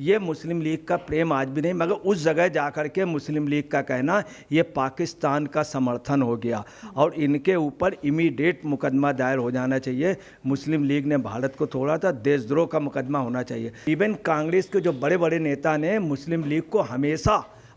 ये मुस्लिम लीग का प्रेम आज भी नहीं, मगर उस जगह जाकर के मुस्लिम लीग का कहना ये पाकिस्तान का समर्थन हो गया और इनके ऊपर इमीडिएट मुकदमा दायर हो जाना चाहिए। मुस्लिम लीग ने भारत को तोड़ा था, देशद्रोह का मुकदमा होना चाहिए। इवन कांग्रेस के जो बड़े बड़े नेता ने मुस्लिम लीग को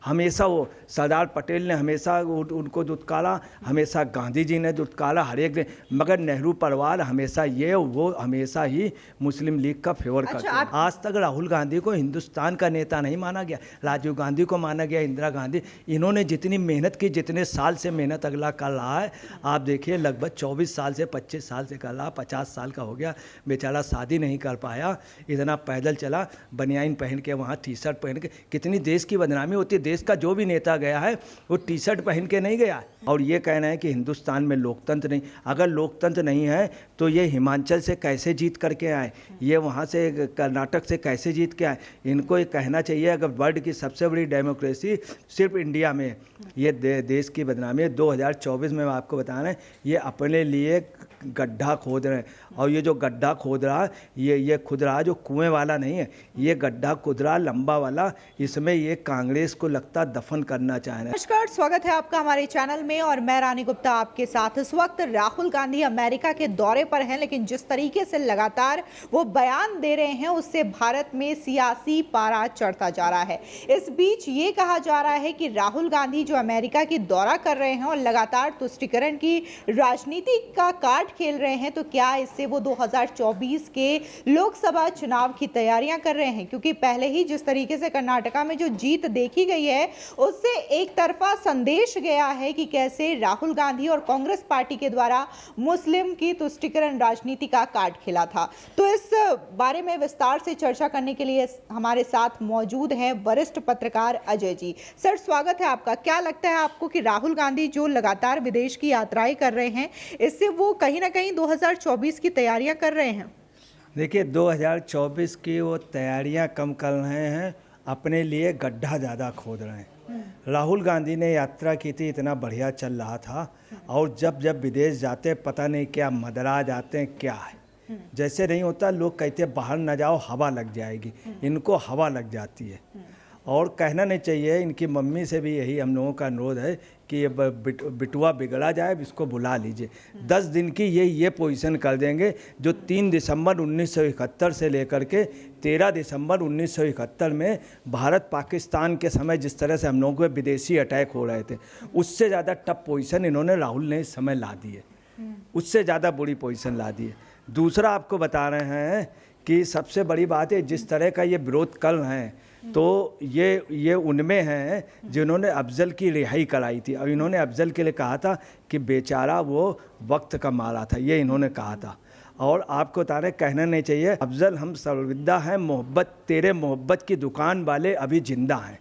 हमेशा वो सरदार पटेल ने हमेशा उनको दुत्कारा, हमेशा गांधी जी ने दुत्कारा, हर एक ने, मगर नेहरू परिवार हमेशा वो हमेशा ही मुस्लिम लीग का फेवर करते हैं। आज तक राहुल गांधी को हिंदुस्तान का नेता नहीं माना गया, राजीव गांधी को माना गया, इंदिरा गांधी। इन्होंने जितनी मेहनत की, जितने साल से मेहनत अगला कर रहा है, आप देखिए लगभग 24 साल से 25 साल से कर रहा, 50 साल का हो गया, बेचारा शादी नहीं कर पाया, इतना पैदल चला, बनियाइन पहन के, वहाँ टी शर्ट पहन के। कितनी देश की बदनामी होती है। देश का जो भी नेता गया है वो टी शर्ट पहन के नहीं गया। और ये कहना है कि हिंदुस्तान में लोकतंत्र नहीं, अगर लोकतंत्र नहीं है तो ये हिमाचल से कैसे जीत करके आए, ये वहाँ से कर्नाटक से कैसे जीत के आए। इनको ये कहना चाहिए अगर वर्ल्ड की सबसे बड़ी डेमोक्रेसी सिर्फ इंडिया में, ये देश की बदनामी है। 2024 में आपको बता रहे हैं ये अपने लिए गड्ढा खोद रहे हैं, और ये जो गड्ढा खोद रहा ये खुद रहा जो कुएं वाला नहीं है, ये गड्ढा खुद रहा लंबा वाला, इसमें ये कांग्रेस को लगता दफन करना चाह रहे हैं। नमस्कार, स्वागत है आपका हमारे चैनल में और मैं रानी गुप्ता आपके साथ। इस वक्त राहुल गांधी अमेरिका के दौरे पर हैं, लेकिन जिस तरीके से लगातार वो बयान दे रहे हैं उससे भारत में सियासी पारा चढ़ता जा रहा है। इस बीच ये कहा जा रहा है कि राहुल गांधी जो अमेरिका की दौरा कर रहे हैं और लगातार तुष्टीकरण की राजनीति का कार्ड खेल रहे हैं, तो क्या इससे वो 2024 के लोकसभा चुनाव की तैयारियां कर रहे हैं? क्योंकि पहले ही जिस तरीके से कर्नाटका में जो जीत देखी गई है उससे एक तरफा संदेश गया है कि कैसे राहुल गांधी और कांग्रेस पार्टी के द्वारा मुस्लिम की तुष्टीकरण राजनीति का कार्ड खेला था। तो इस बारे में विस्तार से चर्चा करने के लिए हमारे साथ मौजूद हैं वरिष्ठ पत्रकार अजय जी। सर, स्वागत है आपका। क्या लगता है आपको कि राहुल गांधी जो लगातार विदेश की यात्राएं कर रहे हैं, इससे वो कहीं ना कहीं 2024 की तैयारियां कर रहे हैं? देखिए, 2024 की वो तैयारियां कम कर रहे हैं, अपने लिए गड्ढा ज़्यादा खोद रहे हैं। राहुल गांधी ने यात्रा की थी, इतना बढ़िया चल रहा था, और जब विदेश जाते पता नहीं क्या मदरा जाते हैं, क्या है जैसे नहीं होता। लोग कहते बाहर न जाओ हवा लग जाएगी, इनको हवा लग जाती है। और कहना नहीं चाहिए, इनकी मम्मी से भी यही हम लोगों का अनुरोध है कि ये बिटुआ बिगड़ा जाए, इसको बुला लीजिए। 10 दिन की ये पोजीशन कर देंगे जो 3 दिसंबर 1971 से लेकर के 13 दिसंबर 1971 में भारत पाकिस्तान के समय जिस तरह से हम लोगों को विदेशी अटैक हो रहे थे, उससे ज़्यादा टफ पोजीशन इन्होंने राहुल ने इस समय ला दी है, उससे ज़्यादा बुरी पोजीशन ला दी है। दूसरा आपको बता रहे हैं कि सबसे बड़ी बात है, जिस तरह का ये विरोध कर रहे हैं, तो ये उनमें हैं जिन्होंने अफजल की रिहाई कराई थी। और इन्होंने अफजल के लिए कहा था कि बेचारा वो वक्त का मारा था, ये इन्होंने कहा था। और आपको बता रहे, कहना नहीं चाहिए, अफजल हम सर्वविदा हैं, मोहब्बत तेरे मोहब्बत की दुकान वाले अभी जिंदा हैं।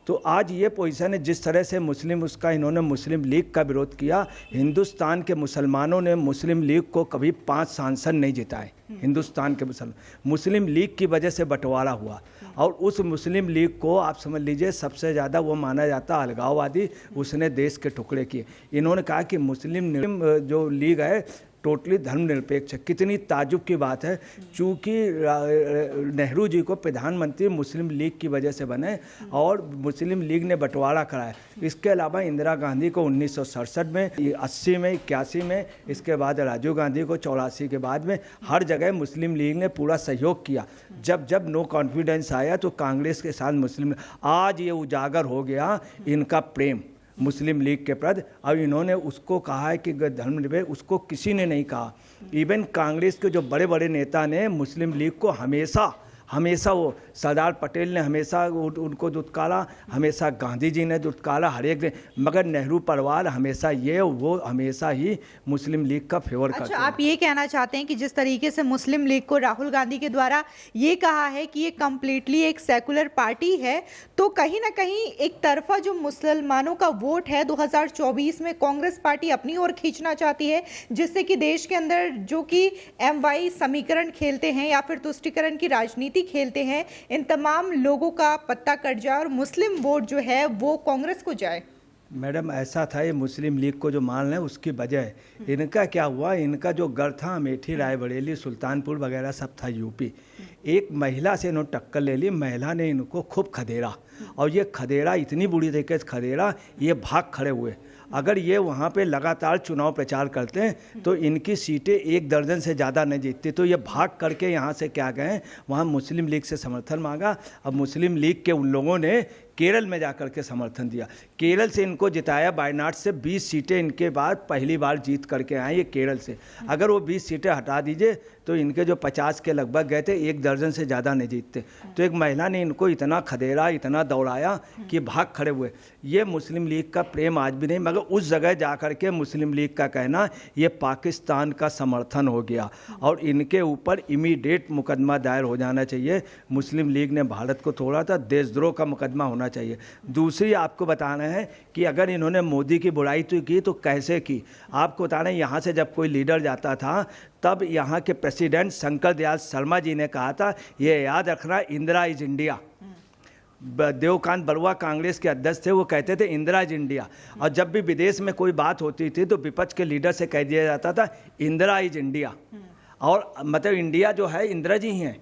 तो आज ये पोजीशन है, जिस तरह से इन्होंने मुस्लिम लीग का विरोध किया। हिंदुस्तान के मुसलमानों ने मुस्लिम लीग को कभी 5 सांसद नहीं जिताए। हिंदुस्तान के मुस्लिम लीग की वजह से बंटवारा हुआ, और उस मुस्लिम लीग को आप समझ लीजिए सबसे ज़्यादा वो माना जाता अलगाववादी, उसने देश के टुकड़े किए। इन्होंने कहा कि मुस्लिम जो लीग है टोटली धर्मनिरपेक्ष है। कितनी ताजुब की बात है, चूँकि नेहरू जी को प्रधानमंत्री मुस्लिम लीग की वजह से बने और मुस्लिम लीग ने बंटवारा कराया। इसके अलावा इंदिरा गांधी को 1967 में, 80 में, 81 में, इसके बाद राजीव गांधी को 84 के बाद में, हर जगह मुस्लिम लीग ने पूरा सहयोग किया। जब नो कॉन्फिडेंस आया तो कांग्रेस के साथ मुस्लिम, आज ये उजागर हो गया इनका प्रेम मुस्लिम लीग के प्रति। और इन्होंने उसको कहा है कि धर्मनिरपेक्ष, उसको किसी ने नहीं कहा। इवन कांग्रेस के जो बड़े बड़े नेता ने मुस्लिम लीग को हमेशा वो सरदार पटेल ने हमेशा उनको दुत्कारा, हमेशा गांधी जी ने दुत्कारा, हर एक ने, मगर नेहरू परिवार हमेशा ही मुस्लिम लीग का फेवर करते हैं। आप ये कहना चाहते हैं कि जिस तरीके से मुस्लिम लीग को राहुल गांधी के द्वारा ये कहा है कि ये कम्प्लीटली एक सेकुलर पार्टी है, तो कहीं ना कहीं एक तरफा जो मुसलमानों का वोट है 2024 में कांग्रेस पार्टी अपनी ओर खींचना चाहती है, जिससे कि देश के अंदर जो कि MY समीकरण खेलते हैं या फिर तुष्टीकरण की राजनीति खेलते हैं, इन तमाम लोगों का पत्ता कट जाए और मुस्लिम वोट जो है वो कांग्रेस को जाए। मैडम, ऐसा था, ये मुस्लिम लीग को जो मान रहे हैं उसकी वजह इनका क्या हुआ, इनका जो गढ़ था अमेठी, रायबरेली, सुल्तानपुर वगैरह सब था यूपी, एक महिला से इन्होंने टक्कर ले ली, महिला ने इनको खूब खदेड़ा और ये खदेड़ा इतनी बुरी तरीके से खदेड़ा ये भाग खड़े हुए। अगर ये वहाँ पे लगातार चुनाव प्रचार करते हैं तो इनकी सीटें 1 दर्जन से ज़्यादा नहीं जीतती। तो ये भाग करके यहाँ से क्या गए, वहाँ मुस्लिम लीग से समर्थन मांगा। अब मुस्लिम लीग के उन लोगों ने केरल में जाकर के समर्थन दिया, केरल से इनको जिताया। वायनाड से 20 सीटें इनके बाद पहली बार जीत करके आए ये केरल से। अगर वो 20 सीटें हटा दीजिए तो इनके जो 50 के लगभग गए थे 1 दर्जन से ज़्यादा नहीं जीतते। तो एक महिला ने इनको इतना खदेड़ा, इतना दौड़ाया कि भाग खड़े हुए। ये मुस्लिम लीग का प्रेम आज भी नहीं, मगर उस जगह जा कर के मुस्लिम लीग का कहना ये पाकिस्तान का समर्थन हो गया और इनके ऊपर इमीडिएट मुकदमा दायर हो जाना चाहिए। मुस्लिम लीग ने भारत को तोड़ा था, देशद्रोह का मुकदमा होना चाहिए। दूसरी आपको बताना है कि अगर इन्होंने मोदी की बुराई तो की तो कैसे की। आपको बताना है, यहाँ से जब कोई लीडर जाता था तब यहाँ के प्रेसिडेंट शंकर दयाल शर्मा जी ने कहा था, ये याद रखना, इंदिरा इज इंडिया। देवकांत बरुआ कांग्रेस के अध्यक्ष थे, वो कहते थे इंदिरा इज इंडिया। और जब भी विदेश में कोई बात होती थी तो विपक्ष के लीडर से कह दिया जाता था इंदिरा इज इंडिया, और मतलब इंडिया जो है इंदिरा जी ही हैं।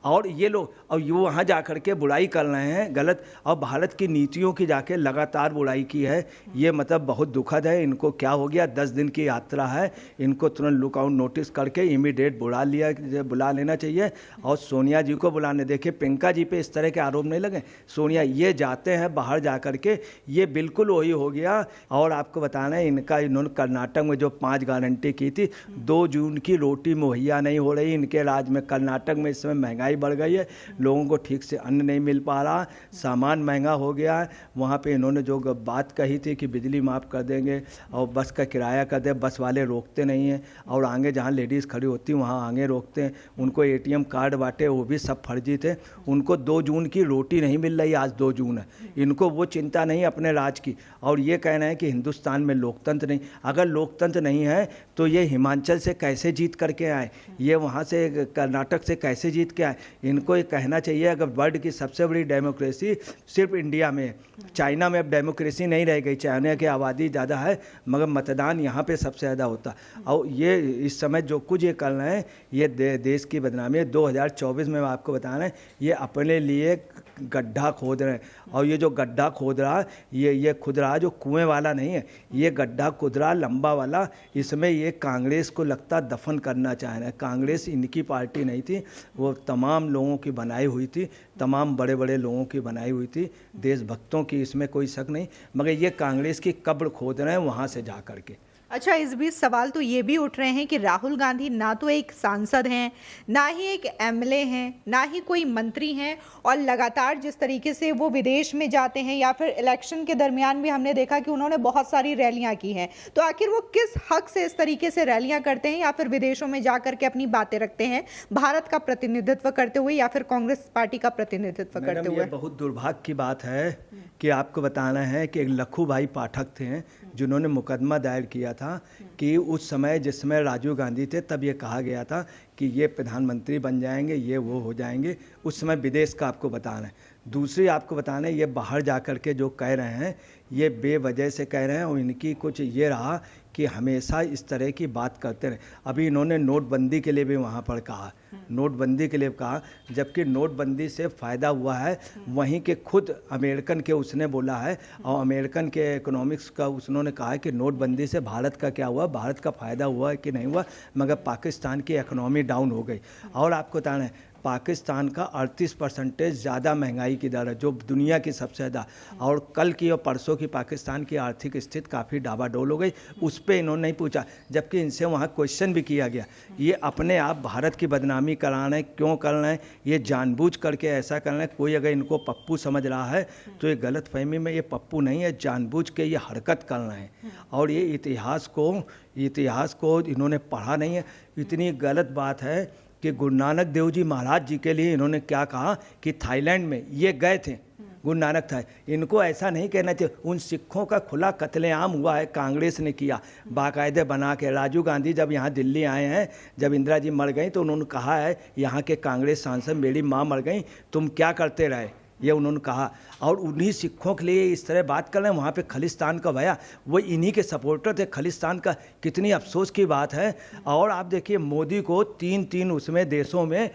और ये लोग और ये वहाँ जा कर के बुराई कर रहे हैं गलत, और भारत की नीतियों की जाके लगातार बुराई की है। ये मतलब बहुत दुखद है। इनको क्या हो गया, 10 दिन की यात्रा है, इनको तुरंत लुकआउट नोटिस करके इमीडिएट बुला लेना चाहिए। और सोनिया जी को बुलाने, देखिए प्रियंका जी पे इस तरह के आरोप नहीं लगे। सोनिया ये जाते हैं बाहर जा कर के, ये बिल्कुल वही हो गया। और आपको बताना है इन्होंने कर्नाटक में जो 5 गारंटी की थी, 2 जून की रोटी मुहैया नहीं हो रही इनके राज्य में। कर्नाटक में इस समय महंगाई बढ़ गई है, लोगों को ठीक से अन्न नहीं मिल पा रहा, सामान महंगा हो गया है। वहाँ पे इन्होंने जो बात कही थी कि बिजली माफ़ कर देंगे और बस का किराया कर दे, बस वाले रोकते नहीं हैं। और आगे जहाँ लेडीज़ खड़ी होती वहाँ आगे रोकते हैं। उनको ATM कार्ड बांटे, वो भी सब फर्जी थे। उनको 2 जून की रोटी नहीं मिल रही, आज 2 जून है। इनको वो चिंता नहीं अपने राज्य की। और ये कहना है कि हिंदुस्तान में लोकतंत्र नहीं। अगर लोकतंत्र नहीं है तो ये हिमाचल से कैसे जीत करके आए, ये वहाँ से कर्नाटक से कैसे जीत के आए। इनको ये कहना चाहिए, अगर वर्ल्ड की सबसे बड़ी डेमोक्रेसी सिर्फ इंडिया में है, चाइना में अब डेमोक्रेसी नहीं रह गई। चाइना की आबादी ज़्यादा है मगर मतदान यहाँ पे सबसे ज़्यादा होता। और ये इस समय जो कुछ ये कर रहे हैं ये देश की बदनामी है। 2024 में आपको बताना है, ये अपने लिए गड्ढा खोद रहे हैं। और ये जो गड्ढा खोद रहा ये खुद रहा जो कुएं वाला नहीं है, ये गड्ढा खुद रहा लंबा वाला। इसमें ये कांग्रेस को लगता दफन करना चाह रहे हैं। कांग्रेस इनकी पार्टी नहीं थी, वो तमाम लोगों की बनाई हुई थी, तमाम बड़े बड़े लोगों की बनाई हुई थी, देशभक्तों की, इसमें कोई शक नहीं। मगर ये कांग्रेस की कब्र खोद रहे हैं वहाँ से जा कर के। अच्छा, इस बीच सवाल तो ये भी उठ रहे हैं कि राहुल गांधी ना तो एक सांसद हैं, ना ही एक MLA हैं, ना ही कोई मंत्री हैं, और लगातार जिस तरीके से वो विदेश में जाते हैं या फिर इलेक्शन के दरमियान भी हमने देखा कि उन्होंने बहुत सारी रैलियां की हैं। तो आखिर वो किस हक से इस तरीके से रैलियां करते हैं या फिर विदेशों में जा करके अपनी बातें रखते हैं, भारत का प्रतिनिधित्व करते हुए या फिर कांग्रेस पार्टी का प्रतिनिधित्व करते हुए? बहुत दुर्भाग्य की बात है कि आपको बताना है कि एक लखू भाई पाठक थे जिन्होंने मुकदमा दायर किया था कि उस समय जिस समय राजीव गांधी थे तब ये कहा गया था कि ये प्रधानमंत्री बन जाएंगे, ये वो हो जाएंगे। उस समय विदेश का आपको बताना है। दूसरी आपको बताना है, ये बाहर जा कर के जो कह रहे हैं ये बेवजह से कह रहे हैं। और इनकी कुछ ये रहा कि हमेशा इस तरह की बात करते रहे। अभी इन्होंने नोटबंदी के लिए भी वहाँ पर कहा, नोटबंदी के लिए कहा, जबकि नोटबंदी से फ़ायदा हुआ है वहीं के खुद अमेरिकन के उसने बोला है। और अमेरिकन के इकोनॉमिक्स का उन्होंने कहा है कि नोटबंदी से भारत का क्या हुआ, भारत का फ़ायदा हुआ है कि नहीं हुआ, मगर पाकिस्तान की इकोनॉमी डाउन हो गई। और आपको बताना है पाकिस्तान का 38% ज़्यादा महंगाई की दर है, जो दुनिया की सबसे ज़्यादा। और कल की और परसों की पाकिस्तान की आर्थिक स्थिति काफ़ी डाबाडोल हो गई, उस पर इन्होंने नहीं पूछा। जबकि इनसे वहाँ क्वेश्चन भी किया गया। ये अपने आप भारत की बदनामी करा रहे हैं, क्यों कर रहे हैं, ये जानबूझ करके ऐसा कर रहे हैं। कोई अगर इनको पप्पू समझ रहा है तो ये गलत फहमी में, ये पप्पू नहीं है, जानबूझ के ये हरकत कर रहे हैं। और ये इतिहास को इन्होंने पढ़ा नहीं है। इतनी गलत बात है कि गुरु नानक देव जी महाराज जी के लिए इन्होंने क्या कहा कि थाईलैंड में ये गए थे, गुरु नानक था। इनको ऐसा नहीं कहना चाहिए। उन सिखों का खुला कत्लेआम हुआ है, कांग्रेस ने किया बाकायदे बना के। राजीव गांधी जब यहाँ दिल्ली आए हैं, जब इंदिरा जी मर गई तो उन्होंने कहा है यहाँ के कांग्रेस सांसद, मेरी माँ मर गई, तुम क्या करते रहे, ये उन्होंने कहा। और उन्हीं सिखों के लिए इस तरह बात कर रहे हैं। वहाँ पे खालिस्तान का भया, वो इन्हीं के सपोर्टर थे खालिस्तान का। कितनी अफसोस की बात है। और आप देखिए मोदी को तीन उसमें देशों में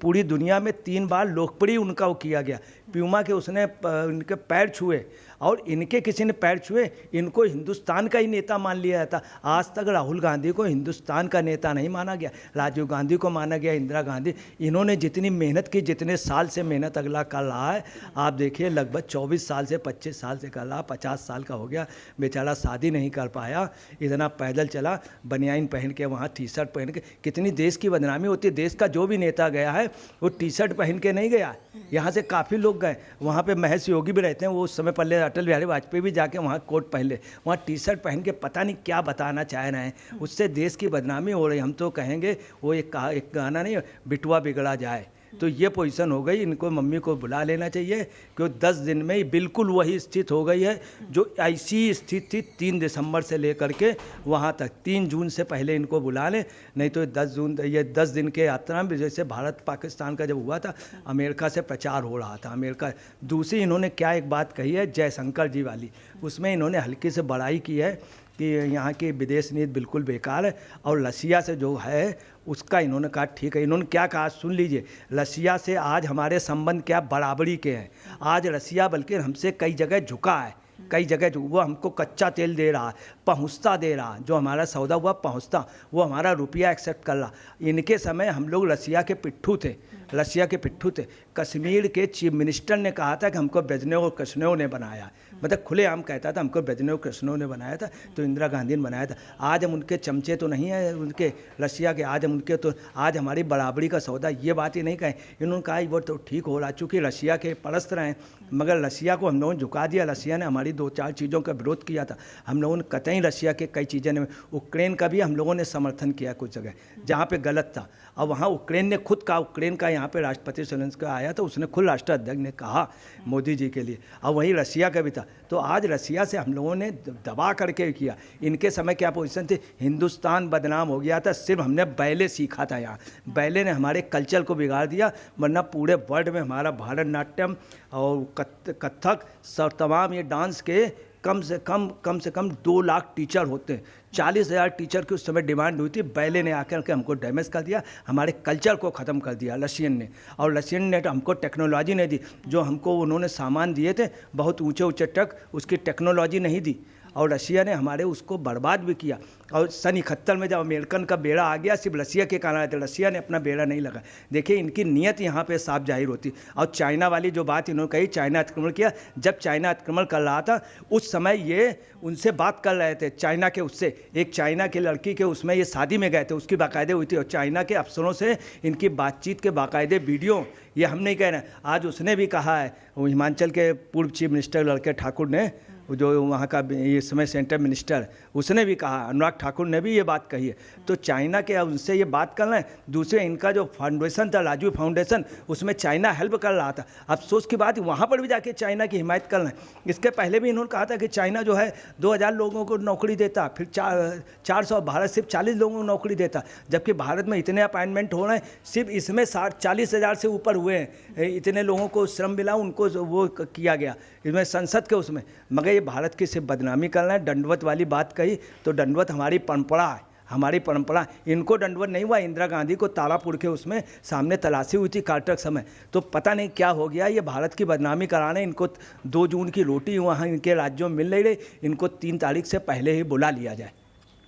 पूरी दुनिया में 3 बार लोकप्रिय उनका वो किया गया। प्यूमा के उसने उनके पैर छुए और इनके किसी ने पैर छुए, इनको हिंदुस्तान का ही नेता मान लिया जाता। आज तक राहुल गांधी को हिंदुस्तान का नेता नहीं माना गया। राजीव गांधी को माना गया, इंदिरा गांधी। इन्होंने जितनी मेहनत की, जितने साल से मेहनत अगला कर रहा है, आप देखिए लगभग 24 साल से 25 साल से कर रहा, 50 साल का हो गया बेचारा, शादी नहीं कर पाया, इतना पैदल चला, बनियाइन पहन के, वहाँ टी शर्ट पहन के। कितनी देश की बदनामी होती है। देश का जो भी नेता गया है वो टी शर्ट पहन के नहीं गया। यहाँ से काफ़ी लोग गए, वहाँ पे महेश योगी भी रहते हैं, वो उस समय पहले अटल बिहारी वाजपेयी भी जाके वहाँ कोट पहन ले, वहाँ टी शर्ट पहन के पता नहीं क्या बताना चाह रहे हैं। उससे देश की बदनामी हो रही। हम तो कहेंगे वो एक गाना नहीं, बिटुआ बिगड़ा जाए। तो ये पोजीशन हो गई। इनको मम्मी को बुला लेना चाहिए क्योंकि 10 दिन में ही बिल्कुल वही स्थिति हो गई है जो ऐसी स्थिति थी 3 दिसंबर से लेकर के वहाँ तक। 3 जून से पहले इनको बुला लें, नहीं तो 10 दिन के यात्रा में, जैसे भारत पाकिस्तान का जब हुआ था, अमेरिका से प्रचार हो रहा था। अमेरिका दूसरी इन्होंने क्या एक बात कही है जयशंकर जी वाली, उसमें इन्होंने हल्की से बड़ाई की है कि यहाँ की विदेश नीति बिल्कुल बेकार है। और रसिया से जो है उसका इन्होंने कहा ठीक है। इन्होंने क्या कहा सुन लीजिए, रसिया से आज हमारे संबंध क्या बराबरी के हैं। आज रसिया बल्कि हमसे कई जगह झुका है, कई जगह वो हमको कच्चा तेल दे रहा, पहुँचता दे रहा, जो हमारा सौदा हुआ पहुँचता, वो हमारा रुपया एक्सेप्ट कर रहा। इनके समय हम लोग रसिया के पिट्ठू थे, रसिया के पिट्ठू थे। कश्मीर के चीफ मिनिस्टर ने कहा था कि हमको ब्रेजनेव और कृष्णेव ने बनाया, मतलब खुलेआम कहता था हमको ब्रेजनेव कृष्णेव ने बनाया था, तो इंदिरा गांधी ने बनाया था। आज हम उनके चमचे तो नहीं हैं उनके रसिया के, आज हम उनके तो आज हमारी बराबरी का सौदा, ये बात ही नहीं कहें। इन्होंने कहा वो तो ठीक हो रहा, चूँकि रसिया के परस्त रहे, मगर रसिया को हम लोगों ने झुका दिया। रसिया ने हमारी 2-4 चीज़ों का विरोध किया था। हम लोगों ने कतई रसिया के कई चीज़ें ने, यूक्रेन का भी हम लोगों ने समर्थन किया कुछ जगह जहाँ पे गलत था। और वहाँ यूक्रेन ने खुद कहा, यूक्रेन का यहाँ पे राष्ट्रपति जेलेंस्की आया तो उसने खुद राष्ट्राध्यक्ष ने कहा मोदी जी के लिए, और वहीं रसिया का भी था। तो आज रसिया से हम लोगों ने दबा करके किया। इनके समय क्या पोजीशन थी, हिंदुस्तान बदनाम हो गया था, सिर्फ हमने बैले सीखा था। यहाँ बैले ने हमारे कल्चर को बिगाड़ दिया, वरना पूरे वर्ल्ड में हमारा भारतनाट्यम और कथक सब तमाम ये डांस के कम से कम 2 लाख टीचर होते हैं। 40,000 टीचर की उस समय डिमांड हुई थी। बैले ने आकर के हमको डैमेज कर दिया, हमारे कल्चर को ख़त्म कर दिया रशियन ने। और रशियन ने तो हमको टेक्नोलॉजी नहीं दी, जो हमको उन्होंने सामान दिए थे बहुत ऊंचे तक, उसकी टेक्नोलॉजी नहीं दी। और रशिया ने हमारे उसको बर्बाद भी किया। और सन 71 में जब अमेरिकन का बेड़ा आ गया, सिर्फ रसिया के कारण आया था, रसिया ने अपना बेड़ा नहीं लगा। देखिए इनकी नीयत यहाँ पे साफ जाहिर होती। और चाइना वाली जो बात इन्होंने कही, चाइना आक्रमण किया, जब चाइना आक्रमण कर रहा था उस समय ये उनसे बात कर रहे थे, चाइना के उससे एक चाइना की लड़की के उसमें ये शादी में गए थे, उसकी बाकायदे हुई थी। और चाइना के अफसरों से इनकी बातचीत के बाकायदे वीडियो, ये हम नहीं कह रहे हैं, आज उसने भी कहा है, वो हिमाचल के पूर्व चीफ मिनिस्टर लड़के ठाकुर ने, जो वहाँ का इस समय सेंट्रल मिनिस्टर, उसने भी कहा, अनुराग ठाकुर ने भी ये बात कही है। तो चाइना के उनसे ये बात कर रहे हैं। दूसरे इनका जो फाउंडेशन था, राजीव फाउंडेशन, उसमें चाइना हेल्प कर रहा था। अफसोस की बात, वहाँ पर भी जाके चाइना की हिमायत कर रहे हैं। इसके पहले भी इन्होंने कहा था कि चाइना जो है 2000 लोगों को नौकरी देता, फिर 400, भारत सिर्फ 40 लोगों को नौकरी देता, जबकि भारत में इतने अपॉइंटमेंट हो रहे हैं, सिर्फ इसमें 40,000 से ऊपर हुए हैं। इतने लोगों को श्रम मिला, उनको वो किया गया इसमें संसद के उसमें। मगर ये भारत की सिर्फ बदनामी कर रहे हैं। दंडवत वाली बात कही तो दंडवत हमारी परंपरा है, हमारी परंपरा। इनको दंडवत नहीं हुआ, इंदिरा गांधी को तारापुर के उसमें सामने तलाशी हुई थी कार्टर समय। तो पता नहीं क्या हो गया, ये भारत की बदनामी कराने। इनको 2 जून की रोटी वहाँ इनके राज्यों में मिल नहीं रही, इनको 3 तारीख से पहले ही बुला लिया जाए।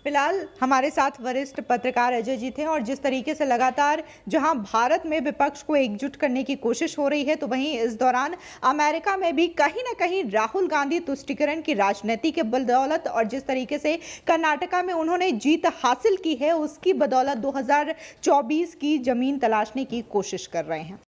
फिलहाल हमारे साथ वरिष्ठ पत्रकार अजय जी थे, और जिस तरीके से लगातार जहां भारत में विपक्ष को एकजुट करने की कोशिश हो रही है, तो वहीं इस दौरान अमेरिका में भी कहीं ना कहीं राहुल गांधी तुष्टीकरण की राजनीति के बदौलत, और जिस तरीके से कर्नाटका में उन्होंने जीत हासिल की है, उसकी बदौलत 2024 की जमीन तलाशने की कोशिश कर रहे हैं।